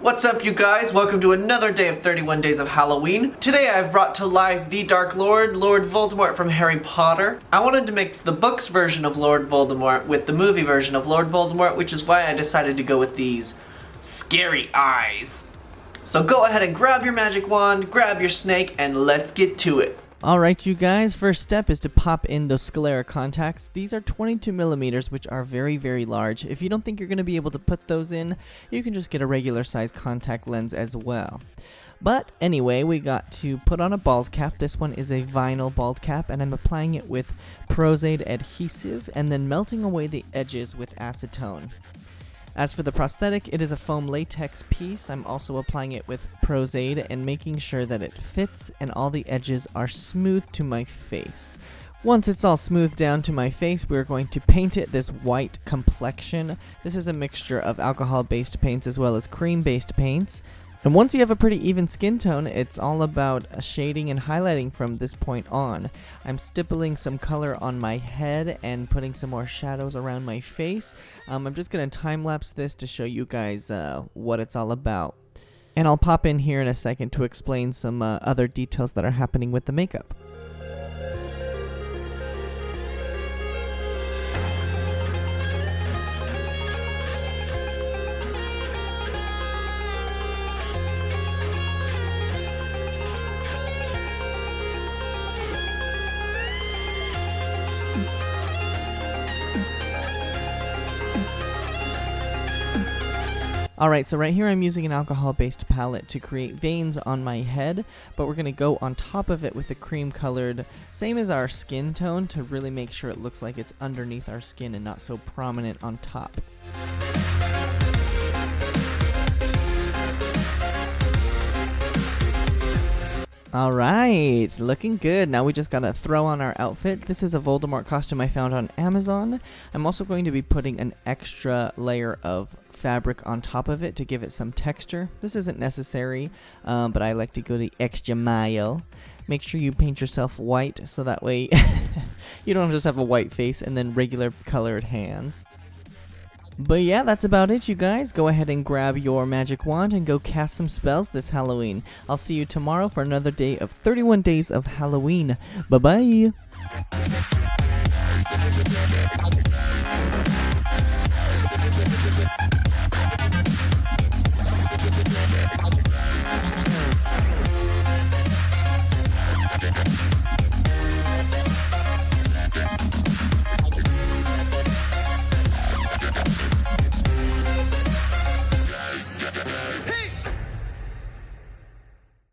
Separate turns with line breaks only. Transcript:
What's up, you guys? Welcome to another day of 31 Days of Halloween. Today I've brought to life the Dark Lord, Lord Voldemort from Harry Potter. I wanted to mix the book's version of Lord Voldemort with the movie version of Lord Voldemort, which is why I decided to go with these scary eyes. So go ahead and grab your magic wand, grab your snake, and let's get to it.
Alright, you guys, first step is to pop in those sclera contacts. These are 22 millimeters, which are very, very large. If you don't think you're going to be able to put those in, you can just get a regular size contact lens as well. But anyway, we got to put on a bald cap. This one is a vinyl bald cap, and I'm applying it with Prozade adhesive and then melting away the edges with acetone. As for the prosthetic, it is a foam latex piece. I'm also applying it with Prozade and making sure that it fits and all the edges are smooth to my face. Once it's all smoothed down to my face, we're going to paint it this white complexion. This is a mixture of alcohol-based paints as well as cream-based paints. And once you have a pretty even skin tone, it's all about shading and highlighting from this point on. I'm stippling some color on my head and putting some more shadows around my face. I'm just going to time-lapse this to show you guys what it's all about. And I'll pop in here in a second to explain some other details that are happening with the makeup. Alright, so right here I'm using an alcohol-based palette to create veins on my head, but we're going to go on top of it with a cream-colored, same as our skin tone, to really make sure it looks like it's underneath our skin and not so prominent on top. Alright, looking good. Now we just gotta throw on our outfit. This is a Voldemort costume I found on Amazon. I'm also going to be putting an extra layer of fabric on top of it to give it some texture. This isn't necessary, but I like to go the extra mile. Make sure you paint yourself white so that way you don't just have a white face and then regular colored hands. But yeah, that's about it, you guys. Go ahead and grab your magic wand and go cast some spells this Halloween. I'll see you tomorrow for another day of 31 Days of Halloween. Bye-bye!